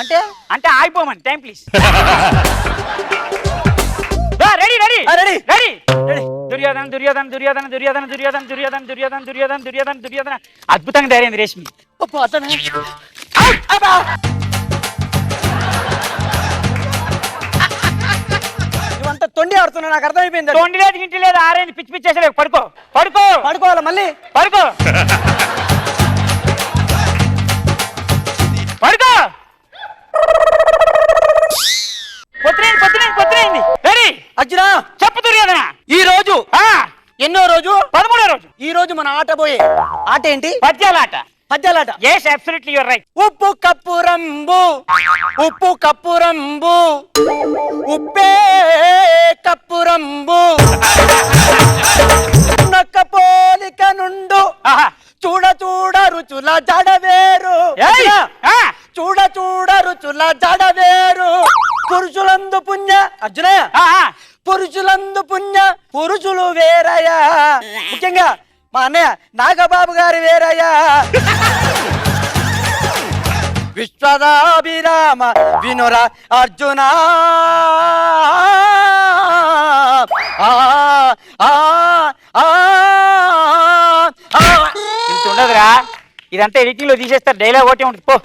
అంటే అంటే ఆగిపోమని time please. Ready ready ready ready ready. Duryodhana Duryodhana Duryodhana Duryodhana Duryodhana Duryodhana Duryodhana Duryodhana Duryodhana Duryodhana అద్భుతంగా తయారైంది రేష్మి. ఇవంతా తొండి ఆడుతున్నా, నాకు అర్థమైపోయింది. తొండి లేదు ఇంటి లేదు ఆరైంది పిచ్చి పిచ్చేసలేదు. పడుకో పడుకో పడుకోవాలా మళ్ళీ? పడుకో పడుకో. పొద్దునైంది పొద్దునైంది పొద్దునైంది. రెడీ అర్జున చెప్పు దుర్యోధన. ఈ రోజు ఆ, ఎన్నో రోజు? 13వ రోజు. ఈ రోజు మన ఆట పోయే ఆట ఏంటి? పద్యాలాట. పద్యాలాట. yes absolutely you are right. ఉప్పు కప్పు రంబు, ఉప్పు కప్పు రంబు, ఉప్పే కప్పు రంబు, నక్క పోలిక నుండు, ఆహా. చూడ చూడ రుచుల జడవేరు. ఏయ్! ఆ, చూడ చూడ రుచుల జడవేరు, పురుషులందు పుణ్య. అర్జునయ్య, ఆ, ఆ. పురుషులందు పుణ్య పురుషులు వేరయ్యా. ముఖ్యంగా మా అన్నయ్య నాగబాబు గారి వేరయ్యా. విశ్వదాభిరామ వినుర అర్జున. ఆ, ఆ, ఆ, ఆ. ఇంత ఉండదురా, ఇదంతా ఎడిటింగ్ లో తీసేస్తారు. డైలాగ్ ఒకటే ఉంటుంది పో.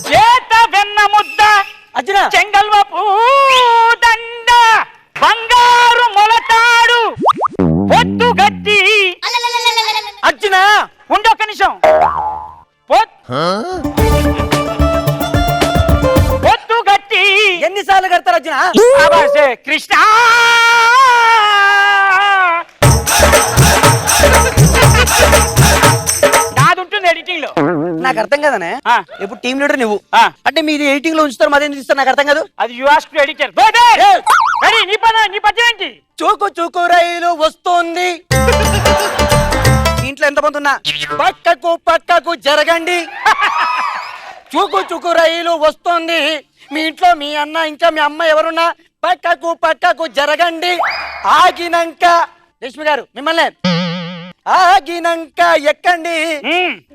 చేత వెన్న ముద్ద అర్జున చెంగల్వ పూదండ బంగారు మొలతాడు పొత్తు గట్టి. అర్జున ఉండొక్క నిమిషం. పొత్తు గట్టి ఎన్నిసార్లు కడతారు అర్జున? ఆవాసే కృష్ణ. నాదుంటుంది ఎడిటింగ్ లో. నాకు అర్థం కదనే. ఆ. ఇప్పుడు టీం లీడర్ నువ్వు. ఆ. అంటే మీది ఎడిటింగ్ లో ఉంచుతారు, మాదేం తీస్తారు? నాకు అర్థం కాదు. అది you ask to editor. Ready నీ పద్యం ఏంటి? చూకు చూకు రైలు వస్తుంది, ఇంట్లో ఎంతమంది ఉన్నా పక్కకు పక్కకు జరగండి. చూకు చూకు రైలు వస్తుంది, మీ ఇంట్లో మీ అన్న ఇంకా మీ అమ్మ ఎవరున్నా పక్కకు పక్కకు జరగండి. ఆగినంక రేష్మి గారు మిమ్మల్ని ఆగినంక ఎక్కండి.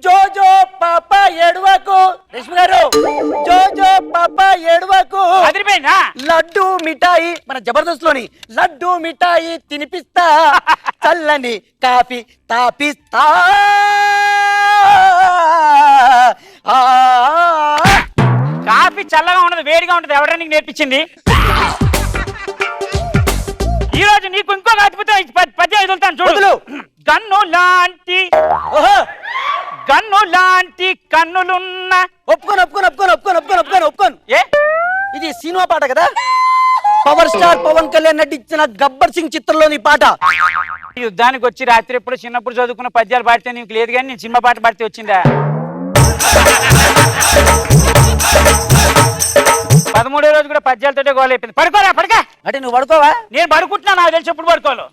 జోజో పాప ఎడవకు. రేష్మి గారు జోజో పాప ఎడవకు. అదిరిపోయిందా? లడ్డు మిఠాయి మన జబర్దస్త్ లోని లడ్డు మిఠాయి తినిపిస్తా, చల్లని కాఫీ తాపిస్తా. కాఫీ చల్లగా ఉండదు, వేడిగా ఉండదు. ఎవరైనా నీకు నేర్పించింది? ఈ రోజు నీకు ఇంకొక అద్భుతం పద్యం ఎదులుతాను చూడు. గన్ను లాంటి గన్ను లాంటి కన్నులున్న. ఒప్పుకొని ఒప్పుకొని ఒప్పుకొని ఒప్పుకొని ఒప్పుకొని ఒప్పుకొని ఒప్పుకొని. ఏ ఇది సినిమా పాట కదా? పవర్ స్టార్ పవన్ కళ్యాణ్ నటించిన గబ్బర్ సింగ్ చిత్రంలోని పాట. యుద్ధానికి వచ్చి రాత్రి ఎప్పుడు చిన్నప్పుడు చదువుకున్న పద్యాలు పాడితే నీకు లేదు, కానీ నేను సినిమా పాట పాడితే వచ్చిందా? 13వ రోజు కూడా పద్యాలతోటే గోల్ అయిపోయింది. పడుకోరా పడుకో. అంటే నువ్వు పడుకోవా? నేను పడుకుంటున్నా, నాకు తెలిసి ఎప్పుడు పడుకోవాలి.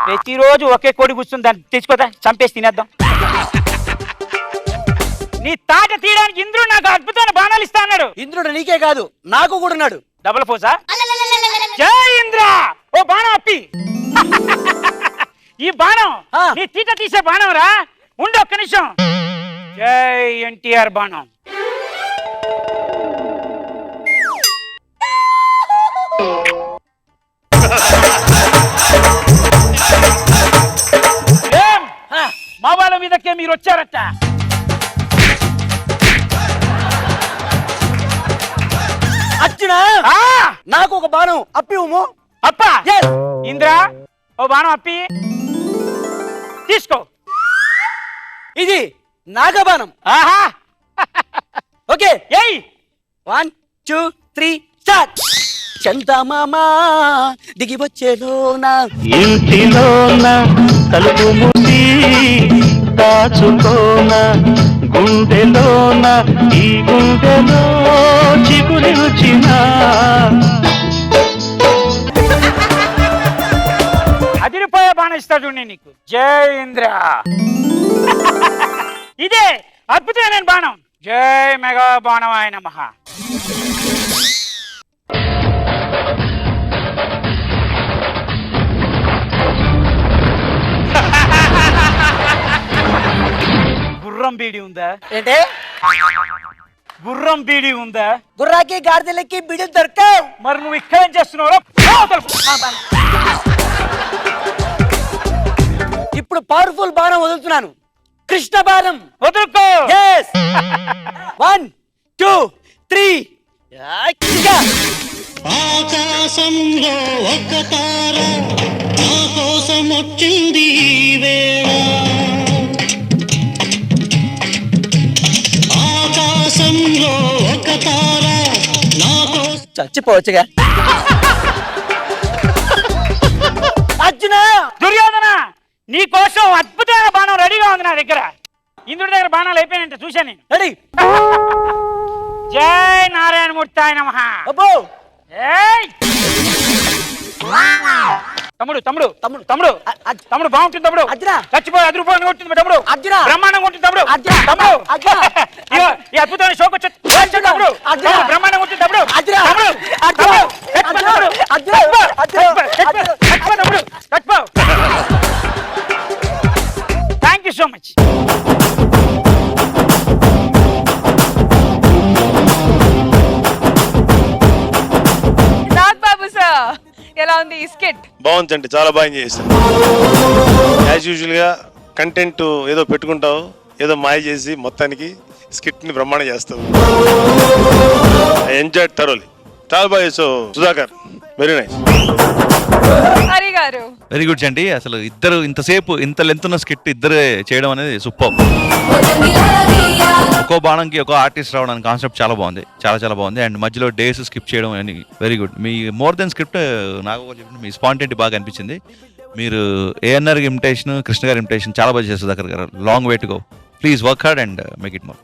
ప్రతిరోజు ఒకే కోడి కూర్చుంది, దాన్ని తెచ్చుకోదా చంపేసి తినేద్దాం. నీ తాట తీయడానికి ఇంద్రుడు నాకు అద్భుతమైన బాణాలు ఇస్తా అన్నాడు. ఇంద్రుడు నీకే కాదు నాకు కూడా ఉన్నాడు. Double fossa? జై ఇంద్ర. ఓ బాణం అప్పి. ఈ బాణం నీ తీట తీసే బాణం రా. ఉండు ఒక్క నిమిషం. జై ఎన్టీఆర్ బాణం. మా వాళ్ళ మీదకే మీరు వచ్చారట. అర్జున నాకు ఒక బాణం అప్పి ఉము. అప్ప ఇంద్ర ఓ బాణం అప్పి తీసుకో. ఇది నాగబాణం. ఆహా ఓకే ఏయ్ 1 2 3 స్టార్ట్. చందమామ దిగి వచ్చేలోన ఇంటిలోన తలుపు మూసి దాచుకోన, గుండెలోన ఈ గుండెలో చిగురిచిన. అదిరిపోయే బాణం ఇస్తాడు నేను నీకు. జై ఇంద్ర. ఇదే అద్భుతమైన బాణం. జై మెగా బాణవాయ నమః. గుర్రం బీడి ఉందా? ఏంటే గుర్రం బీడి ఉందా? గుర్రాకి గాడిదలకి బిడి దొరకవు. మరి నువ్వు ఇక్కడేం చేస్తున్నావు? ఇప్పుడు పవర్ఫుల్ బాణం వదులుతున్నాను. కృష్ణ బాణం. వదులుకో. Yes. 1 2 3. ఆకాశంలో ఒక తార నా కోసం వచ్చింది ఈ వేళ. ఆకాశంలో ఒక తార నా కోసం. చచ్చిపోవచ్చుగా. అర్జున, దుర్యోధన, నీ కోసం అద్భుతమైన బాణం రెడీగా ఉంది నా దగ్గర. ఇంద్రుడి దగ్గర బాణాలు అయిపోయినంటే చూశాను నేను. రెడీ. జై నారాయణమూర్తాయ నమః. అబ్బో. ఏయ్! తమ్ముడు తమ్ముడు తమ్ముడు తమ్ముడు తమ్ముడు బాగుంటుంది తమ్ముడు. అర్జున. చచ్చిపోయి అదిరిపోయి కొట్టింది తమ్ముడు. అర్జున. బ్రహ్మాండంగా ఉంటుంది తమ్ముడు. అర్జున. తమ్ముడు. అర్జున. ఇగో ఈ అద్భుతమైన షోకి వచ్చి తమ్ముడు. అర్జున. తమ్ముడు బ్రహ్మాండంగా ఉంటుంది తమ్ముడు. అర్జున. తమ్ముడు. అర్జున. తమ్ముడు. చచ్చిపో తమ్ముడు. అర్జున. చచ్చిపో తమ్ముడు. చచ్చిపో. Thank you so much. Nagababu sir, ఎలా ఉంది ఈ స్కిట్? బాగుందండి, చాలా బాగా ఎంజాయ్ చేశాను. యాజ్ యూజువల్గా కంటెంట్ ఏదో పెట్టుకుంటావు, ఏదో మాయ చేసి మొత్తానికి స్కిట్ని బ్రహ్మాండం చేస్తావు. I enjoy thoroughly. చాలా బాగా చేసావు సుధాకర్, వెరీ నైస్. హరి గారు, వెరీ గుడ్ అండి. అసలు ఇద్దరు ఇంతసేపు ఇంత లెంత్ ఉన్న స్కిట్ ఇద్దరే చేయడం అనేది సూపర్. ఒక్కో బాణంకి ఒక ఆర్టిస్ట్ రావడానికి కాన్సెప్ట్ చాలా బాగుంది, చాలా చాలా బాగుంది. అండ్ మధ్యలో డేస్ స్కిప్ చేయడం అని very good. Me more than script నాకు చెప్పిన మీ స్పాంటేనిటీ బాగా అనిపించింది. మీరు ఏఎన్ఆర్ ఇమిటేషన్, కృష్ణ గారి ఇమిటేషన్ చాలా బాగా చేస్తారు సుధాకర్ గారు. Long way to go. Please work hard and make it more.